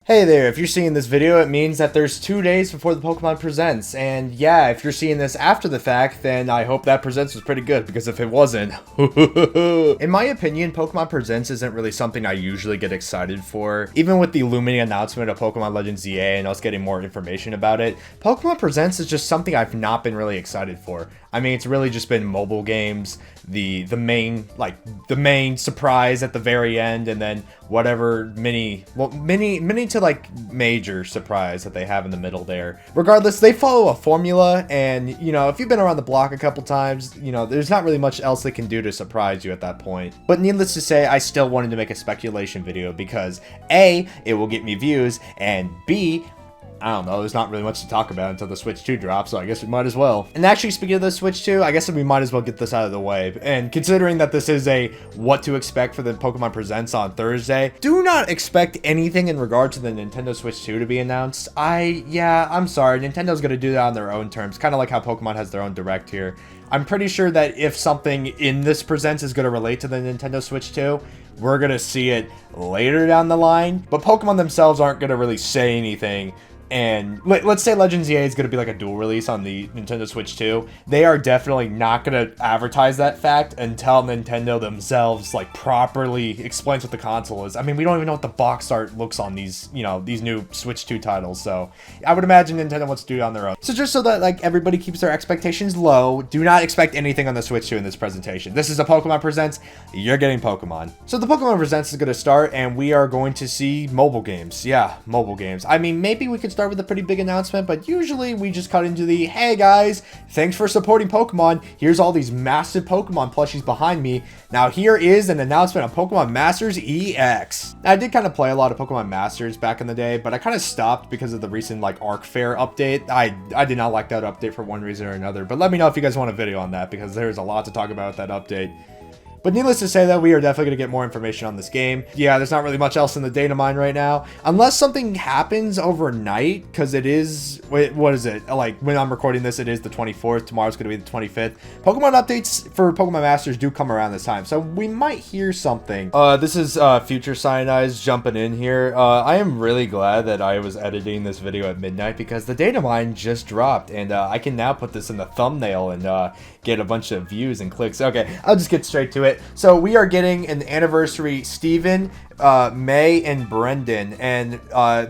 Hey there, if you're seeing this video, it means that there's 2 days before the Pokemon Presents, and yeah, if you're seeing this after the fact, then I hope that Presents was pretty good, because if it wasn't, in my opinion, Pokemon Presents isn't really something I usually get excited for. Even with the looming announcement of Pokemon Legends EA and us getting more information about it, Pokemon Presents is just something I've not been really excited for. I mean, it's really just been mobile games, the main surprise at the very end, and then whatever mini to like major surprise that they have in the middle there. Regardless, they follow a formula, and you know, if you've been around the block a couple times, you know, there's not really much else they can do to surprise you at that point. But needless to say, I still wanted to make a speculation video because A, it will get me views, and B, I don't know, there's not really much to talk about until the Switch 2 drops, so I guess we might as well. And actually, speaking of the Switch 2, I guess we might as well get this out of the way. And considering that this is a what to expect for the Pokemon Presents on Thursday, do not expect anything in regard to the Nintendo Switch 2 to be announced. I'm sorry, Nintendo's gonna do that on their own terms, kind of like how Pokemon has their own Direct here. I'm pretty sure that if something in this Presents is gonna relate to the Nintendo Switch 2, we're gonna see it later down the line, but Pokemon themselves aren't gonna really say anything. And let's say Legends EA is going to be like a dual release on the Nintendo Switch 2. They are definitely not going to advertise that fact until Nintendo themselves like properly explains what the console is. I mean, we don't even know what the box art looks on these, you know, these new Switch 2 titles. So I would imagine Nintendo wants to do it on their own. So just so that like everybody keeps their expectations low, do not expect anything on the Switch 2 in this presentation. This is a Pokemon Presents. You're getting Pokemon. So the Pokemon Presents is going to start, and we are going to see mobile games. Yeah, mobile games. I mean, maybe we could start with a pretty big announcement, but usually we just cut into the, hey guys, thanks for supporting Pokemon. Here's all these massive Pokemon plushies behind me. Now here is an announcement of Pokemon Masters EX. Now, I did kind of play a lot of Pokemon Masters back in the day, but I kind of stopped because of the recent like Arc Fair update. I did not like that update for one reason or another, but let me know if you guys want a video on that because there's a lot to talk about with that update. But needless to say that we are definitely going to get more information on this game. Yeah, there's not really much else in the data mine right now. Unless something happens overnight, because it is, what is it? Like, when I'm recording this, it is the 24th. Tomorrow's going to be the 25th. Pokemon updates for Pokemon Masters do come around this time, so we might hear something. This is future Cyanize jumping in here. I am really glad that I was editing this video at midnight because the data mine just dropped, and I can now put this in the thumbnail and get a bunch of views and clicks. Okay, I'll just get straight to it. So we are getting an anniversary Steven, May, and Brendan, and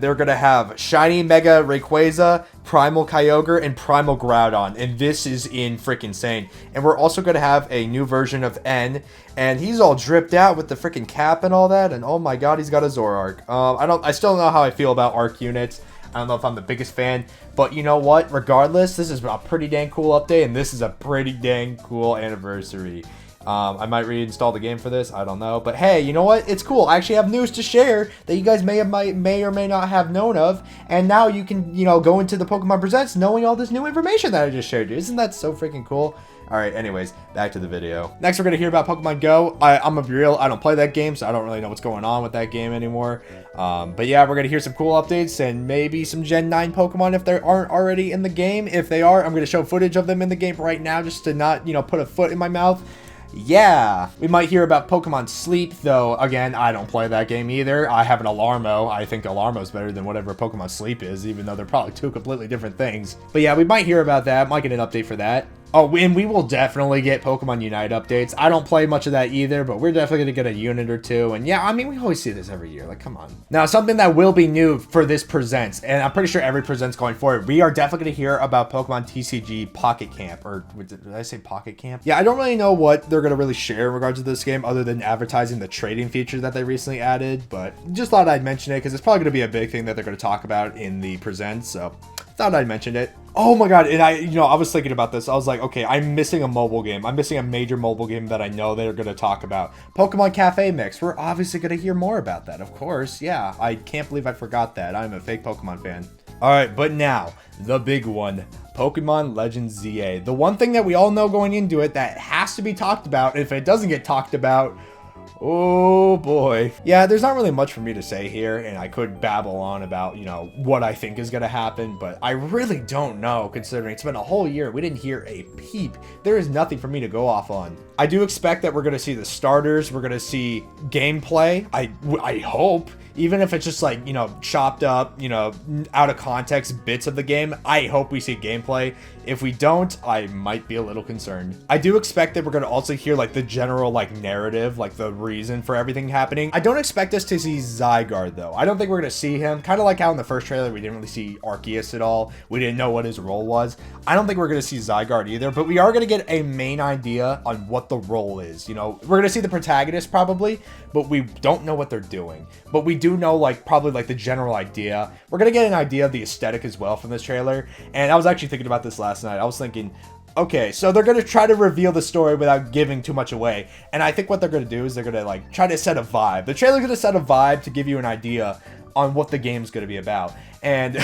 they're gonna have Shiny Mega Rayquaza, Primal Kyogre, and Primal Groudon, and this is in freaking insane. And we're also gonna have a new version of N, and he's all dripped out with the freaking cap and all that, and oh my god, he's got a Zoroark. I still don't know how I feel about Arc units. I don't know if I'm the biggest fan, but you know what? Regardless, this is a pretty dang cool update, and this is a pretty dang cool anniversary. I might reinstall the game for this. I don't know. But hey, you know what? It's cool. I actually have news to share that you guys may or may not have known of. And now you can, you know, go into the Pokemon Presents knowing all this new information that I just shared you. Isn't that so freaking cool? Alright, anyways, back to the video. Next, we're going to hear about Pokemon Go. I'm gonna be real, I don't play that game, so I don't really know what's going on with that game anymore. But yeah, we're going to hear some cool updates and maybe some Gen 9 Pokemon if they aren't already in the game. If they are, I'm going to show footage of them in the game right now just to not, you know, put a foot in my mouth. Yeah, we might hear about Pokemon Sleep, though, again, I don't play that game either. I have an Alarmo. I think Alarmo's better than whatever Pokemon Sleep is, even though they're probably two completely different things. But yeah, we might hear about that. Might get an update for that. Oh, and we will definitely get Pokemon Unite updates. I don't play much of that either, but we're definitely going to get a unit or two. And yeah, I mean, we always see this every year. Like, come on. Now, something that will be new for this Presents, and I'm pretty sure every Presents going forward, we are definitely going to hear about Pokemon TCG Pocket Camp. Or did I say Pocket Camp? Yeah, I don't really know what they're going to really share in regards to this game other than advertising the trading feature that they recently added. But just thought I'd mention it because it's probably going to be a big thing that they're going to talk about in the Presents. So thought I'd mention it. Oh my god, and I was thinking about this. I was like, okay, I'm missing a mobile game. I'm missing a major mobile game that I know they're going to talk about. Pokemon Cafe Mix. We're obviously going to hear more about that, of course. Yeah, I can't believe I forgot that. I'm a fake Pokemon fan. Alright, but now, the big one. Pokemon Legends ZA. The one thing that we all know going into it that has to be talked about. If it doesn't get talked about, oh boy. Yeah, there's not really much for me to say here, and I could babble on about, you know, what I think is going to happen, but I really don't know, considering it's been a whole year. We didn't hear a peep. There is nothing for me to go off on. I do expect that we're going to see the starters. We're going to see gameplay. I hope. even if it's just like, you know, chopped up, you know, out of context bits of the game. I hope we see gameplay. If we don't, I might be a little concerned. I do expect that we're going to also hear like the general like narrative, like the reason for everything happening. I don't expect us to see Zygarde though. I don't think we're going to see him. Kind of like how in the first trailer we didn't really see Arceus at all. We didn't know what his role was. I don't think we're going to see Zygarde either, but we are going to get a main idea on what the role is. You know, we're going to see the protagonist probably, but we don't know what they're doing. But we do know like probably like the general idea. We're going to get an idea of the aesthetic as well from this trailer. And I was actually thinking about this last night. I was thinking, okay, so they're going to try to reveal the story without giving too much away. And I think what they're going to do is they're going to like try to set a vibe. The trailer's going to set a vibe to give you an idea on what the game's going to be about. And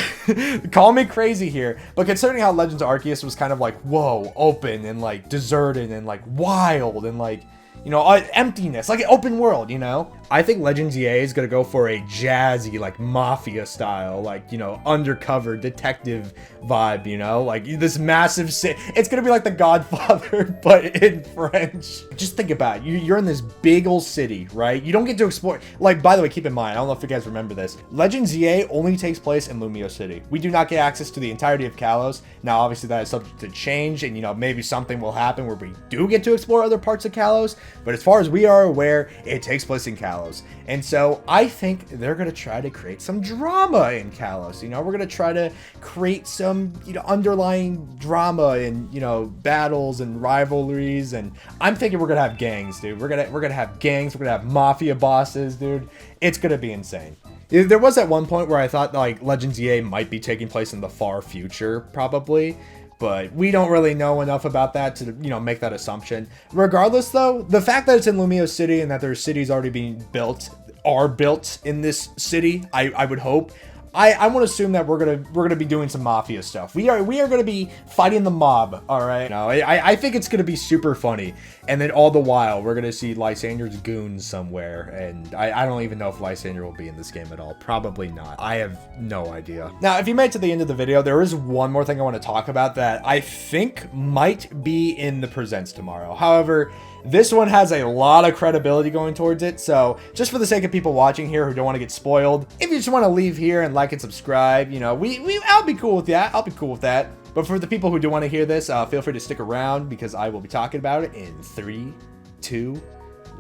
call me crazy here, but considering how Legends of Arceus was kind of like, whoa, open and like deserted and like wild and like, you know, emptiness, like an open world, you know? I think Legends EA is going to go for a jazzy, like mafia style, like, you know, undercover detective vibe, you know? Like this massive city. It's going to be like The Godfather, but in French. Just think about it. You're in this big old city, right? You don't get to explore. Like, by the way, keep in mind, I don't know if you guys remember this. Legends EA only takes place in Lumio City. We do not get access to the entirety of Kalos. Now, obviously, that is subject to change, and, you know, maybe something will happen where we do get to explore other parts of Kalos. But as far as we are aware, it takes place in Kalos. And so I think they're going to try to create some drama in Kalos. You know, we're going to try to create some, you know, underlying drama and, you know, battles and rivalries. And I'm thinking we're going to have gangs, dude. We're going to have gangs. We're going to have mafia bosses, dude. It's going to be insane. There was at one point where I thought like Legends EA might be taking place in the far future, probably. But we don't really know enough about that to, you know, make that assumption. Regardless, though, the fact that it's in Lumio City and that there's cities already being built, are built in this city, I would hope. I want to assume that we're gonna be doing some mafia stuff. We are gonna be fighting the mob. All right. No, I think it's gonna be super funny. And then all the while we're gonna see Lysander's goons somewhere, and I don't even know if Lysander will be in this game at all. Probably not. I have no idea. Now, if you made it to the end of the video, there is one more thing I want to talk about that I think might be in the presents tomorrow. However, this one has a lot of credibility going towards it, so just for the sake of people watching here who don't want to get spoiled, if you just want to leave here and like and subscribe, you know, I'll be cool with that. I'll be cool with that. But for the people who do want to hear this, feel free to stick around because I will be talking about it in 3, 2,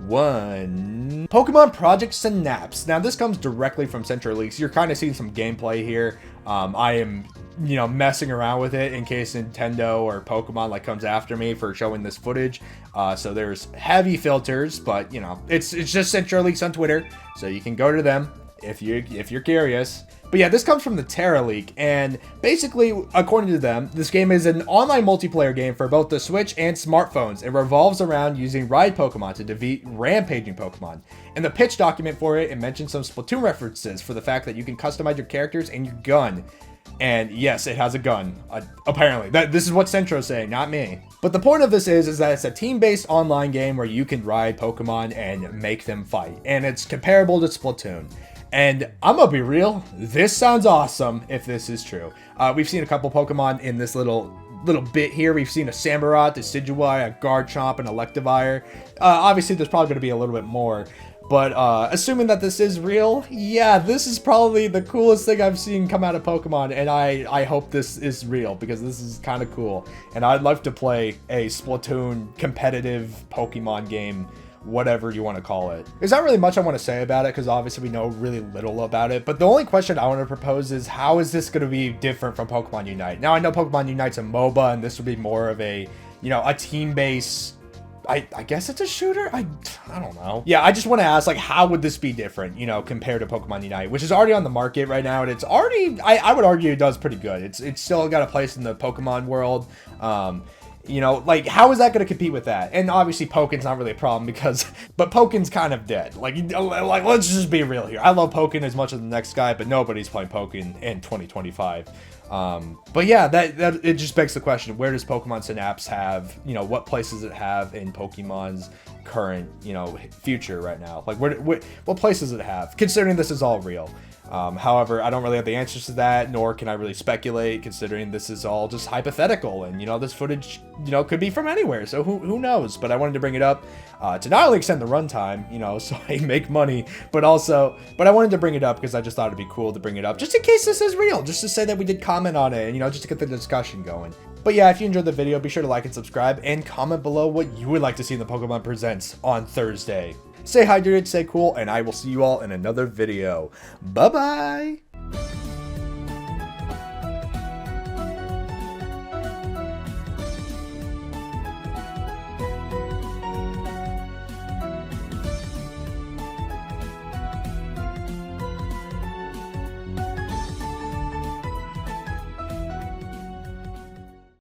1. Pokemon Project Synapse. Now, this comes directly from Central Leaks. You're kind of seeing some gameplay here. I am, you know, messing around with it in case Nintendo or Pokemon like comes after me for showing this footage. So there's heavy filters, but you know, it's just Central Leaks on Twitter, so you can go to them if you're curious. But yeah, this comes from the Terra Leak, and basically, according to them, this game is an online multiplayer game for both the Switch and smartphones. It revolves around using ride Pokemon to defeat rampaging Pokemon. In the pitch document for it, it mentions some Splatoon references for the fact that you can customize your characters and your gun. And yes, it has a gun, apparently. This is what Centro's saying, not me. But the point of this is that it's a team-based online game where you can ride Pokemon and make them fight. And it's comparable to Splatoon. And I'm gonna be real, this sounds awesome if this is true. We've seen a couple Pokemon in this little bit here. We've seen a Samurott, a Decidueye, a Garchomp, and Electivire. Obviously, there's probably gonna be a little bit more. But assuming that this is real, yeah, this is probably the coolest thing I've seen come out of Pokemon, and I hope this is real because this is kind of cool. And I'd love to play a Splatoon competitive Pokemon game, whatever you want to call it. There's not really much I want to say about it because obviously we know really little about it, but the only question I want to propose is how is this going to be different from Pokemon Unite? Now I know Pokemon Unite's a MOBA and this would be more of a, you know, a team-based, I guess it's a shooter? I don't know. Yeah, I just want to ask, like, how would this be different, you know, compared to Pokemon Unite, which is already on the market right now, and it's already, I would argue it does pretty good. It's still got a place in the Pokemon world. You know, like, how is that going to compete with that? And obviously, Pokémon's not really a problem because, but Pokémon's kind of dead. Like, let's just be real here. I love Pokémon as much as the next guy, but nobody's playing Pokémon in 2025. But yeah, that it just begs the question, where does Pokemon Synapse have, you know, what place does it have in Pokemon's current, you know, future right now? Like, what place does it have, considering this is all real? However, I don't really have the answers to that, nor can I really speculate, considering this is all just hypothetical, and, you know, this footage, you know, could be from anywhere, so who knows? But I wanted to bring it up to not only extend the runtime, you know, so I make money, but I wanted to bring it up because I just thought it'd be cool to bring it up, just in case this is real, just to say that we did comment on it, and, you know, just to get the discussion going. But yeah, if you enjoyed the video, be sure to like and subscribe, and comment below what you would like to see in the Pokemon Presents on Thursday. Stay hydrated, stay cool, and I will see you all in another video. Bye-bye!